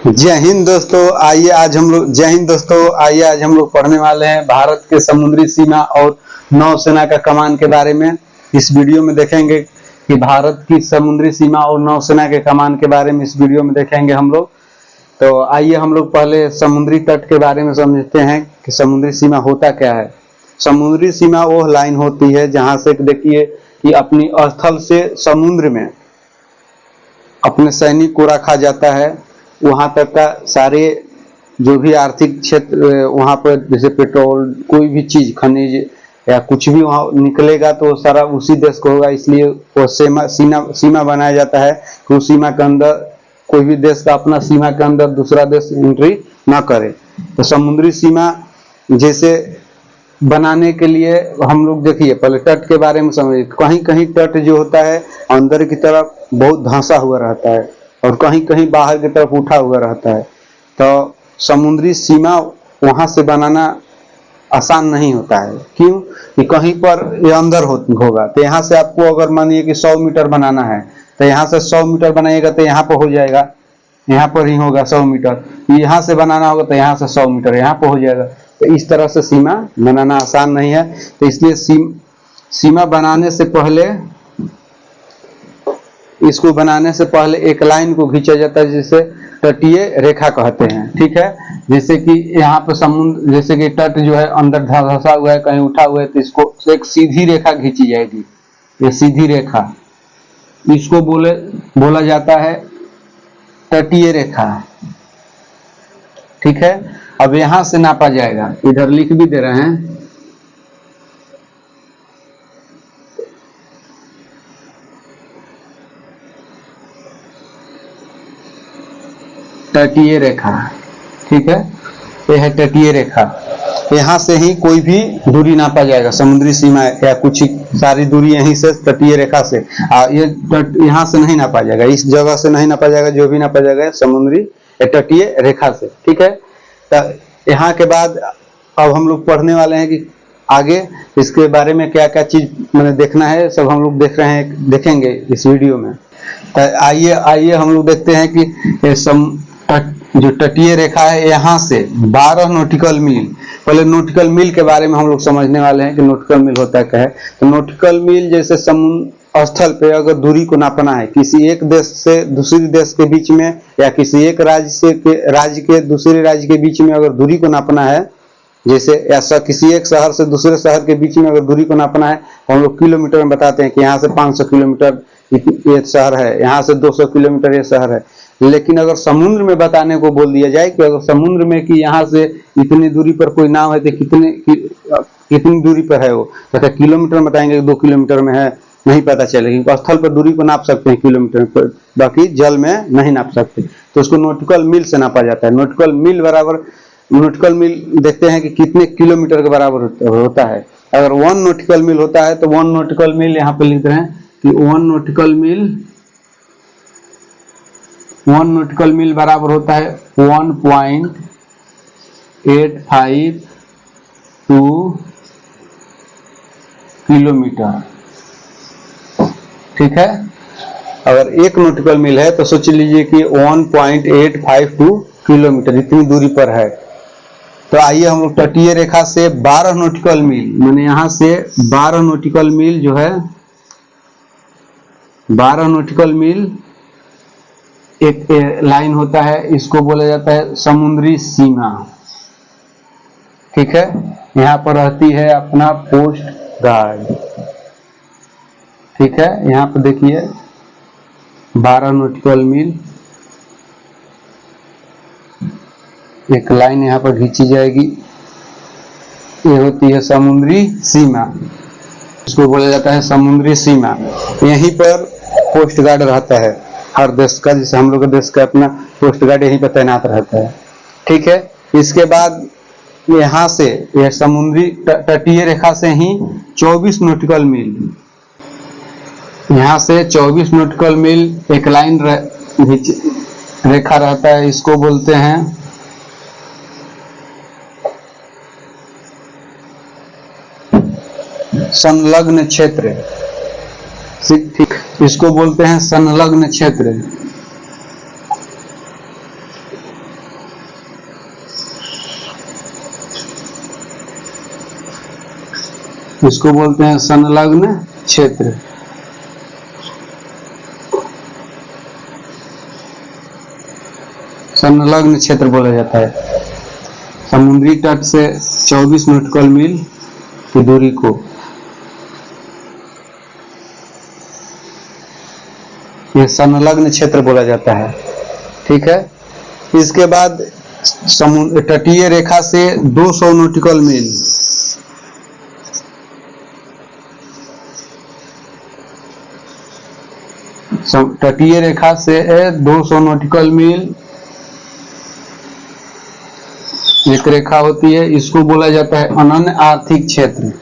जय हिंद दोस्तों। आइए आज हम लोग पढ़ने वाले हैं भारत के समुद्री सीमा और नौसेना का कमान के बारे में। इस वीडियो में देखेंगे कि भारत की समुद्री सीमा और नौसेना के कमान के बारे में इस वीडियो में देखेंगे हम लोग। तो आइए हम लोग पहले समुद्री तट के बारे में समझते हैं कि समुद्री सीमा होता क्या है। समुद्री सीमा वो लाइन होती है जहां से देखिए कि अपनी स्थल से समुद्र में अपने सैनिक को रखा जाता है। वहां तक का सारे जो भी आर्थिक क्षेत्र वहां पर जैसे पेट्रोल कोई भी चीज खनिज या कुछ भी वहां निकलेगा तो सारा उसी देश को होगा, इसलिए वो सीमा बनाया जाता है कि उस सीमा के अंदर कोई भी देश का अपना सीमा के अंदर दूसरा देश एंट्री ना करे। तो समुद्री सीमा जैसे बनाने के लिए हम लोग देखिए पहले तट के बारे में समझिए। कहीं कहीं तट जो होता है अंदर की तरफ बहुत धंसा हुआ रहता है और कहीं कहीं बाहर की तरफ उठा हुआ रहता है। तो समुद्री सीमा वहां से बनाना आसान नहीं होता है। क्यों? कि कहीं पर ये अंदर होगा तो यहाँ से आपको अगर मानिए कि 100 मीटर बनाना है तो यहाँ से 100 मीटर बनाइएगा तो यहाँ पर हो जाएगा, यहाँ पर ही होगा 100 मीटर। यहाँ से बनाना होगा तो यहाँ से 100 मीटर यहाँ पर हो जाएगा। तो इस तरह से सीमा बनाना आसान नहीं है। तो इसलिए सीमा बनाने से पहले इसको बनाने से पहले एक लाइन को खींचा जाता है जिसे तटीय रेखा कहते हैं। ठीक है, जैसे कि यहाँ पे समुद्र जैसे कि तट जो है अंदर धंसा हुआ है कहीं उठा हुआ है तो इसको एक सीधी रेखा खींची जाएगी। ये सीधी रेखा इसको बोला जाता है तटीय रेखा। ठीक है, अब यहां से नापा जाएगा, इधर लिख भी दे रहे हैं। तटीय रेखा, ठीक है, यह है तटीय रेखा। यहाँ से ही कोई भी दूरी नापा जाएगा, समुद्री सीमा या कुछ सारी दूरी यहीं से तटीय रेखा से। ये यहाँ से नहीं नापा जाएगा, इस जगह से नहीं नापा जाएगा, जो भी नापा जाएगा समुद्री तटीय रेखा से। ठीक है, तो यहाँ के बाद अब हम लोग पढ़ने वाले हैं कि आगे इसके बारे में क्या क्या चीज मैंने देखना है, सब हम लोग देखेंगे इस वीडियो में। तो आइए हम लोग देखते हैं कि जो तटीय रेखा है यहाँ से 12 नॉटिकल मील, पहले नॉटिकल मील के बारे में हम लोग समझने वाले हैं कि नॉटिकल मील होता क्या है। तो नॉटिकल मील जैसे समुद्र स्थल पे अगर दूरी को नापना है किसी एक देश से दूसरे देश के बीच में या किसी एक राज्य के दूसरे राज्य के बीच में अगर दूरी को नापना है, जैसे ऐसा किसी एक शहर से दूसरे शहर के बीच में अगर दूरी को नापना है तो हम लोग किलोमीटर में बताते हैं कि यहाँ से 500 किलोमीटर ये शहर है, यहाँ से 200 किलोमीटर ये शहर है। लेकिन अगर समुद्र में बताने को बोल दिया जाए कि अगर समुद्र में कि यहाँ से इतनी दूरी पर कोई नाव है तो कितनी दूरी पर है वो, तो किलोमीटर में बताएंगे 2 किलोमीटर में है, नहीं पता चलेगा। क्योंकि स्थल पर दूरी को नाप सकते हैं किलोमीटर पर, बाकी जल में नहीं नाप सकते। तो उसको नॉटिकल मील से नापा जाता है। नॉटिकल मील देखते हैं कि कितने किलोमीटर के बराबर होता है। अगर 1 नॉटिकल मील होता है तो 1 नॉटिकल मील यहाँ पे लिख रहे हैं कि 1 नॉटिकल मील बराबर होता है 1.852 किलोमीटर। ठीक है, अगर 1 नॉटिकल मील है तो सोच लीजिए कि 1.852 किलोमीटर इतनी दूरी पर है। तो आइए हम लोग तटीय रेखा से 12 नॉटिकल मील, मैंने यहां से 12 नॉटिकल मील जो है 12 नॉटिकल मील एक लाइन होता है, इसको बोला जाता है समुद्री सीमा। ठीक है, यहाँ पर रहती है अपना कोस्ट गार्ड। ठीक है, यहाँ पर देखिए 12 नॉटिकल मील एक लाइन यहाँ पर खींची जाएगी, ये होती है समुद्री सीमा, इसको बोला जाता है समुद्री सीमा। यहीं पर कोस्ट गार्ड रहता है हर देश का, जैसे हम लोग देश का अपना कोस्ट गार्ड यहीं पर तैनात रहता है। ठीक है, इसके बाद यहाँ से यह समुद्री तटीय रेखा से ही 24 नॉटिकल मील, यहाँ से 24 नॉटिकल मील एक लाइन रेखा रहता है, इसको बोलते हैं संलग्न क्षेत्र। ठीक, इसको बोलते हैं संलग्न क्षेत्र। इसको बोलते हैं संलग्न क्षेत्र। संलग्न क्षेत्र बोला जाता है समुद्री तट से 24 नॉटिकल मील की दूरी को। यह संलग्न क्षेत्र बोला जाता है। ठीक है, इसके बाद तटीय रेखा से 200 नॉटिकल मील, तटीय रेखा से 200 नॉटिकल मील एक रेखा होती है, इसको बोला जाता है अनन्य आर्थिक क्षेत्र।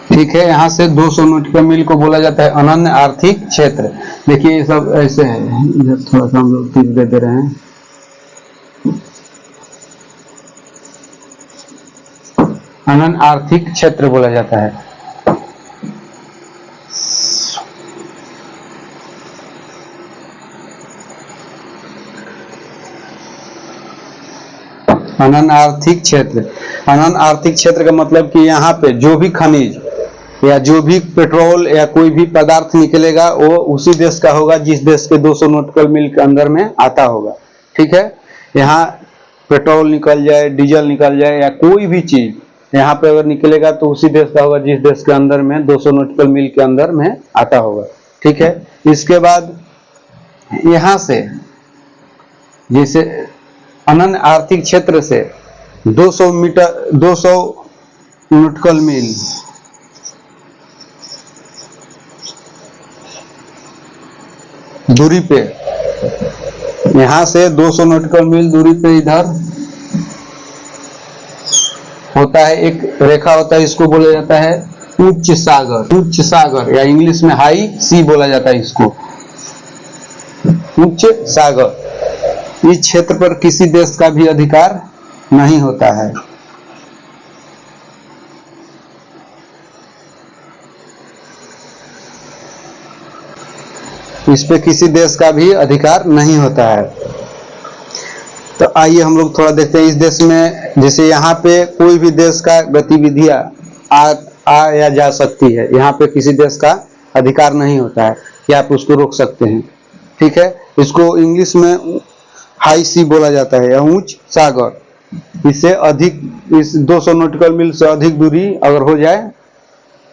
ठीक है, यहाँ से 200 नॉटिकल मील को बोला जाता है अनन्य आर्थिक क्षेत्र। देखिए ये सब ऐसे है, इधर थोड़ा सा हम लोग टिप दे दे रहे हैं। अनन्य आर्थिक क्षेत्र बोला जाता है। अनन्य आर्थिक क्षेत्र, अनन्य आर्थिक क्षेत्र का मतलब कि यहाँ पे जो भी खनिज या जो भी पेट्रोल या कोई भी पदार्थ निकलेगा वो उसी देश का होगा जिस देश के 200 नॉटिकल मील के अंदर में आता होगा। ठीक है, यहाँ पेट्रोल निकल जाए, डीजल निकल जाए या कोई भी चीज यहाँ पे अगर निकलेगा तो उसी देश का होगा जिस देश के अंदर में 200 नॉटिकल मील के अंदर में आता होगा। ठीक है, इसके बाद यहाँ से जैसे अनन्य आर्थिक क्षेत्र से 200 नॉटिकल मील दूरी पे, यहां से 200 नॉटिकल मील दूरी पे इधर होता है एक रेखा होता है, इसको बोला जाता है उच्च सागर। उच्च सागर या इंग्लिश में हाई सी बोला जाता है इसको, उच्च सागर। इस क्षेत्र पर किसी देश का भी अधिकार नहीं होता है। इस पे किसी देश का भी अधिकार नहीं होता है। तो आइए हम लोग थोड़ा देखते हैं इस देश में, जैसे यहाँ पे कोई भी देश का गतिविधियां आ या जा सकती है, यहाँ पे किसी देश का अधिकार नहीं होता है कि आप उसको रोक सकते हैं। ठीक है, इसको इंग्लिश में हाई सी बोला जाता है या उच्च सागर। इससे अधिक, इस 200 नॉटिकल मील से अधिक दूरी अगर हो जाए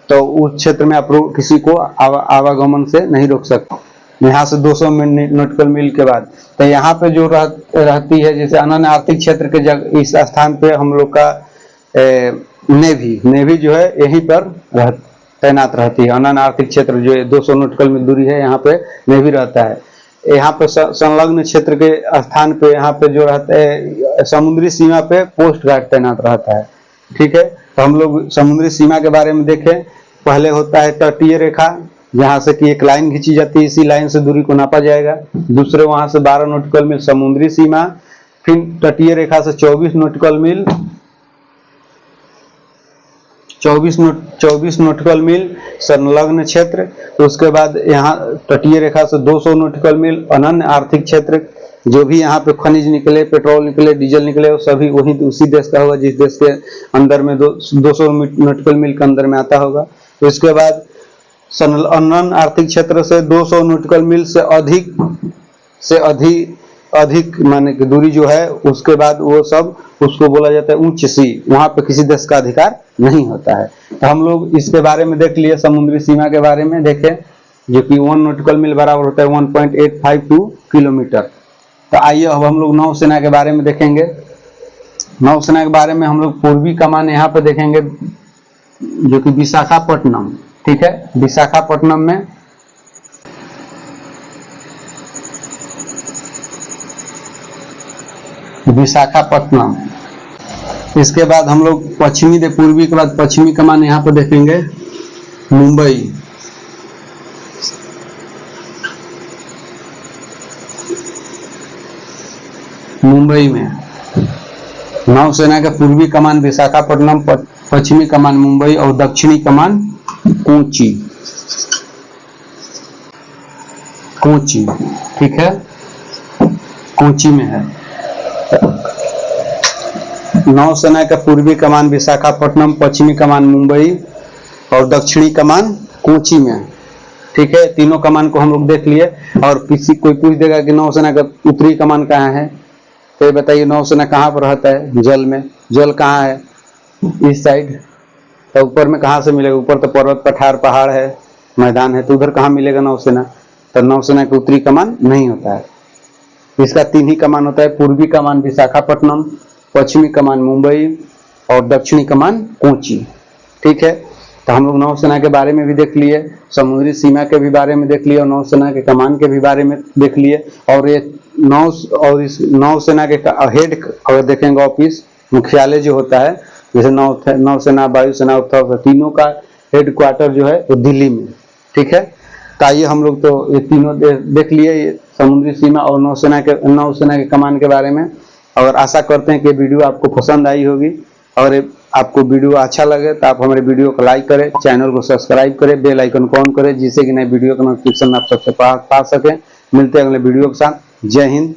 तो उस क्षेत्र में आप किसी को आवागमन से नहीं रोक सकते। यहाँ से 200 नॉटिकल मील के बाद तो यहाँ पे जो रहती है, जैसे अनन्य आर्थिक क्षेत्र के इस स्थान पे हम लोग का नेवी जो है यहीं पर तैनात रहती है। अनन्य आर्थिक क्षेत्र जो 200 नॉटिकल मील दूरी है, यहाँ पे नेवी रहता है। यहाँ पे संलग्न क्षेत्र के स्थान पे यहाँ पे जो रहता है समुद्री सीमा पे पोस्ट गार्ड तैनात रहता है। ठीक है, तो हम लोग समुद्री सीमा के बारे में देखें। पहले होता है तटीय रेखा, जहाँ से कि एक लाइन खींची जाती है, इसी लाइन से दूरी को नापा जाएगा। दूसरे वहां से 12 नॉटिकल मील समुद्री सीमा, फिर तटीय रेखा से 24 नॉटिकल मील, 24 नॉटिकल मील संलग्न क्षेत्र। तो उसके बाद यहाँ तटीय रेखा से 200 नॉटिकल मील अनन्य आर्थिक क्षेत्र। जो भी यहाँ पे खनिज निकले, पेट्रोल निकले, डीजल निकले, वो सभी वही उसी देश का होगा जिस देश के अंदर में 200 नॉटिकल मील के अंदर में आता होगा। तो इसके बाद अनन्य आर्थिक क्षेत्र से 200 नॉटिकल मील से अधिक माने की दूरी जो है, उसके बाद वो सब उसको बोला जाता है उच्च सी। वहां पे किसी देश का अधिकार नहीं होता है। तो हम लोग इसके बारे में देख लिए, समुद्री सीमा के बारे में देखें, जो कि 1 नॉटिकल मील बराबर होता है 1.852 किलोमीटर। तो आइए अब हम लोग नौसेना के बारे में देखेंगे। नौसेना के बारे में हम लोग पूर्वी कमान यहाँ पे देखेंगे, जो कि विशाखापट्टनम। ठीक है, विशाखापट्टनम में विशाखापट्टनम। इसके बाद हम लोग पूर्वी के बाद पश्चिमी कमान यहाँ पे देखेंगे मुंबई। मुंबई में नौसेना का पूर्वी कमान विशाखापट्टनम, पश्चिमी कमान मुंबई और दक्षिणी कमान कोची। ठीक है, कोची में है। नौसेना का पूर्वी कमान विशाखापट्टनम, पश्चिमी कमान मुंबई और दक्षिणी कमान कोची में। ठीक है, तीनों कमान को हम लोग देख लिए। और किसी कोई पूछ देगा कि नौसेना का उत्तरी कमान कहाँ है, तो ये बताइए नौसेना कहाँ पर रहता है, जल में। जल कहाँ है, इस साइड। तो ऊपर में कहाँ से मिलेगा, ऊपर तो पर्वत पठार पहाड़ है, मैदान है, तो उधर कहाँ मिलेगा नौसेना। तो नौसेना का उत्तरी कमान नहीं होता है। इसका तीन ही कमान होता है, पूर्वी कमान विशाखापट्टनम, पश्चिमी कमान मुंबई और दक्षिणी कमान कोची। ठीक है, तो हम लोग नौसेना के बारे में भी देख लिए, समुद्री सीमा के भी बारे में देख लिए और नौसेना के कमान के भी बारे में देख लिए। और ये इस नौसेना के हेड अगर देखेंगे ऑफिस मुख्यालय जो होता है, जैसे नौसेना, वायुसेना, तीनों का हेड क्वार्टर जो है वो दिल्ली में। ठीक है, तो आइए हम लोग तो ये तीनों देख लिए, समुद्री सीमा और नौसेना के कमान के बारे में। और आशा करते हैं कि वीडियो आपको पसंद आई होगी। और आपको वीडियो अच्छा लगे तो आप हमारे वीडियो को लाइक करें, चैनल को सब्सक्राइब करें, बेल आइकन को ऑन करें, जिससे कि नए वीडियो का नोटिफिकेशन आप सबसे पा सकें। मिलते हैं अगले वीडियो के साथ। जय हिंद,